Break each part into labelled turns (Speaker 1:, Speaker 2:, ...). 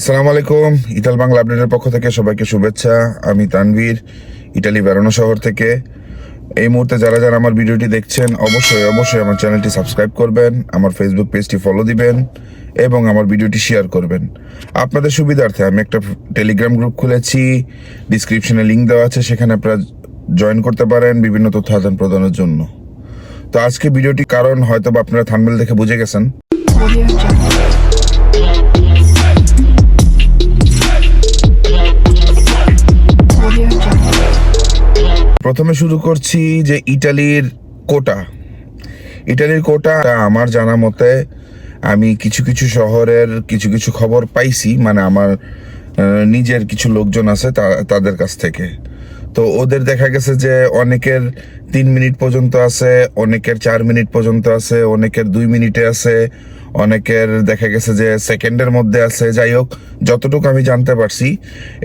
Speaker 1: আসসালামু আলাইকুম। ইতাল বাংলা আপডেটের পক্ষ থেকে সবাইকে শুভেচ্ছা। আমি তানভীর, ইটালি ভেরোনা শহর থেকে। এই মুহূর্তে যারা যারা আমার ভিডিওটি দেখছেন অবশ্যই আমার চ্যানেলটি সাবস্ক্রাইব করবেন, আমার ফেসবুক পেজটি ফলো দিবেন এবং আমার ভিডিওটি শেয়ার করবেন। আপনাদের সুবিধার্থে আমি একটা টেলিগ্রাম গ্রুপ খুলেছি, ডিসক্রিপশনে লিঙ্ক দেওয়া আছে, সেখানে আপনারা জয়েন করতে পারেন বিভিন্ন তথ্য আদান প্রদানের জন্য। তো আজকে ভিডিওটি কারণ হয়তো বা আপনারা থাম্বনেল দেখে বুঝে গেছেন। প্রথমে শুরু করছি যে ইটালির কোটা আমার জানা মতে আমি কিছু কিছু শহরের কিছু খবর পাইছি, মানে আমার নিজের কিছু লোকজন আছে তাদের কাছ থেকে। তো ওদের দেখা গেছে যে অনেকের 3 মিনিট পর্যন্ত আছে, অনেকের 4 মিনিট পর্যন্ত আছে, অনেকের 2 মিনিটে আছে, অনেকের দেখা গেছে যে সেকেন্ডের মধ্যে আছে। যাই হোক, যতটুকু আমি জানতে পারছি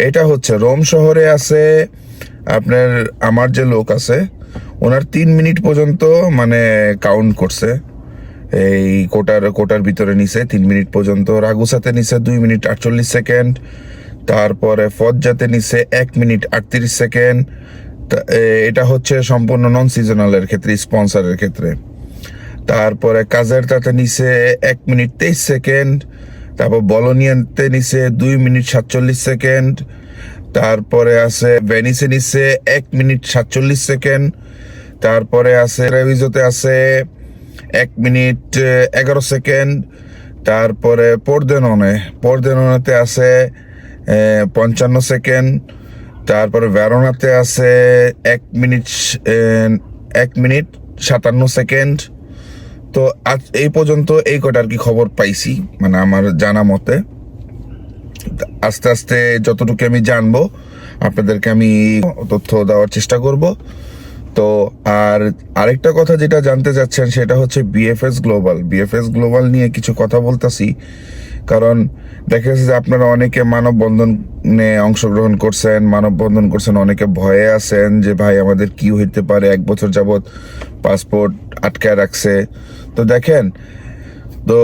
Speaker 1: এটা হচ্ছে রোম শহরে আছে আপনার, আমার যে লোক আছে ওনার 3 মিনিট পর্যন্ত মানে কাউন্ট করছে, এই কোটার ভিতরে নিছে 3 মিনিট পর্যন্ত। রাগুসাতে নিছে 2 মিনিট 48 সেকেন্ড, তারপরে ফজ্জাতে নিছে 1 মিনিট 38 সেকেন্ড। এটা হচ্ছে সম্পূর্ণ নন সিজনালের ক্ষেত্রে, স্পন্সরের ক্ষেত্রে। তারপরে কাজেরটাতে নিছে 1 মিনিট 23 সেকেন্ড, তারপর বলোনিয়াতে নিছে 2 মিনিট 47 সেকেন্ড, তারপরে আছে ভেনিসে নিছে 1 মিনিট 47 সেকেন্ড, তারপরে আছে রেভিজোতে আছে 1 মিনিট 11 সেকেন্ড, তারপরে পোর্দেননেতে আছে 55 সেকেন্ড, তারপরে ভেরোনাতে আছে 1 মিনিট 57 সেকেন্ড। তো আজ এই পর্যন্ত এই কটা আর কি খবর পাইছি, মানে আমার জানা মতে। আস্তে আস্তে যতটুকু আমি জানবো আপনাদেরকে আমি তথ্য দেওয়ার চেষ্টা করব। তো আর আরেকটা কথা যেটা জানতে চাচ্ছেন সেটা হচ্ছে বিএফএস গ্লোবাল নিয়ে কিছু কথা বলতেছি, কারণ দেখা যাচ্ছে যে আপনারা অনেকে মানববন্ধনে অংশগ্রহণ করছেন, অনেকে ভয়ে আছেন যে ভাই আমাদের কি হইতে পারে, 1 বছর যাবত পাসপোর্ট আটকায় রাখছে। তো দেখেন, তো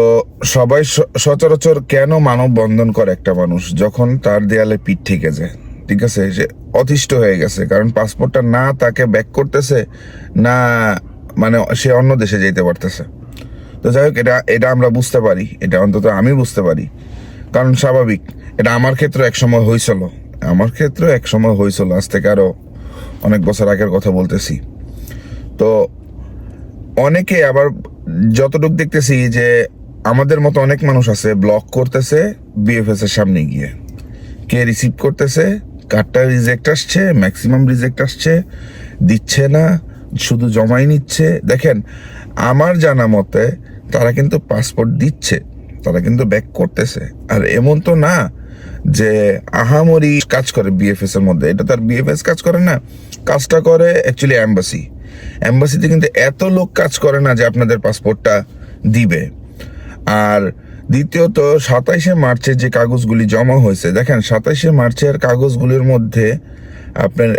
Speaker 1: সবাই সচরাচর কেন মানববন্ধন করে একটা মানুষ যখন তার দেয়ালে পিঠ থেকে যায়, ঠিক আছে, সে অতিষ্ঠ হয়ে গেছে, কারণ পাসপোর্টটা না তাকে ব্যাক করতেছে, না মানে সে অন্য দেশে যেতে পারতেছে। তো যাই হোক, এটা আমরা বুঝতে পারি, এটা অন্তত আমি বুঝতে পারি, কারণ স্বাভাবিক। এটা আমার ক্ষেত্রে এক সময় হয়েছিল, আজ থেকে আরো অনেক বছর আগের কথা বলতেছি। তো অনেকে আবার যতটুকু দেখতেছি যে আমাদের মতো অনেক মানুষ আছে ব্লক করতেছে বিএফএস এর সামনে গিয়ে, কে রিসিভ করতেছে, কার্ডটা রিজেক্ট আসছে, ম্যাক্সিমাম রিজেক্ট আসছে, দিচ্ছে না, শুধু জমাই নিচ্ছে। দেখেন, আমার জানা মতে তারা কিন্তু পাসপোর্ট দিচ্ছে, তারা কিন্তু ব্যাক করতেছে। আর এমন তো না যে আহামরি কাজ করে বিএফএস এর মধ্যে, এটা তার বিএফএস কাজ করে না, কাজটা করে অ্যাকচুয়ালি এম্বাসিতে কিন্তু এত লোক কাজ করে না যে আপনাদের পাসপোর্টটা দিবে। আর দ্বিতীয়ত 27শে মার্চের যে কাগজগুলি জমা হয়েছে, দেখেন 27শে মার্চের কাগজগুলির মধ্যে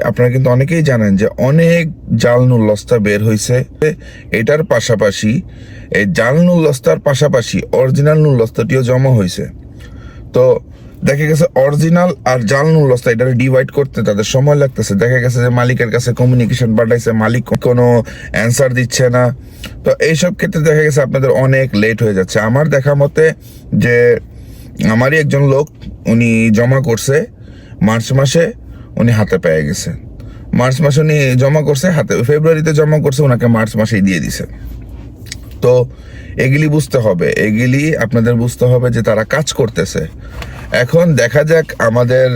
Speaker 1: আপনারা কিন্তু অনেকেই জানেন যে অনেক জাল নুল্লস্তা বের হয়েছে। এটার পাশাপাশি, এই জাল নুল্লস্তার পাশাপাশি অরিজিনাল নুল্লস্তাটিও জমা হয়েছে। তো দেখা গেছে অরিজিনাল আর জাল নুল্লস্তা এটা ডিভাইড করতে তাদের সময় লাগতেছে। দেখা গেছে যে মালিকের কাছে কমিউনিকেশন পাঠাইছে, মালিক কোনো অ্যান্সার দিচ্ছে না। তো এইসব ক্ষেত্রে দেখা গেছে আপনাদের অনেক লেট হয়ে যাচ্ছে। আমার দেখা মতে যে আমারই একজন লোক, উনি জমা করছে মার্চ মাসে, উনি হাতে পেয়ে গেছে। মার্চ মাসে উনি জমা করছে, হাতে ফেব্রুয়ারিতে জমা করছে, ওনাকে মার্চ মাসেই দিয়ে দিছে। তো এগুলি আপনাদের বুঝতে হবে যে তারা কাজ করতেছে। এখন দেখা যাক, আমাদের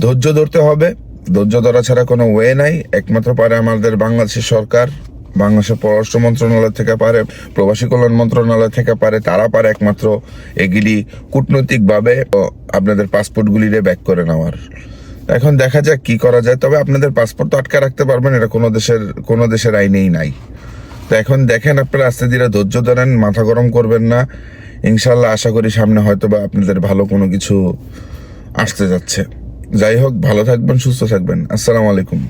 Speaker 1: ধৈর্য ধরতে হবে, ধৈর্য ধরা ছাড়া কোনো ওয়ে নাই। একমাত্র পারে আমাদের বাংলাদেশের সরকার, বাংলাদেশের পররাষ্ট্র মন্ত্রণালয় থেকে পারে, প্রবাসী কল্যাণ মন্ত্রণালয় থেকে পারে, তারা পারে একমাত্র এগুলি কূটনৈতিকভাবে আপনাদের পাসপোর্টগুলিরে ব্যাক করে নেওয়ার। এখন দেখা যাক কি করা যায়। তবে আপনাদের পাসপোর্ট তো আটকে রাখতে পারবেন, এটা কোনো দেশের আইনেই নাই। তো এখন দেখেন, আপনারা আস্তে ধীরে ধৈর্য ধরেন, মাথা গরম করবেন না। ইনশাল্লাহ আশা করি সামনে হয়তো বা আপনাদের ভালো কোনো কিছু আসতে যাচ্ছে। যাই হোক, ভালো থাকবেন, সুস্থ থাকবেন। আসসালামু আলাইকুম।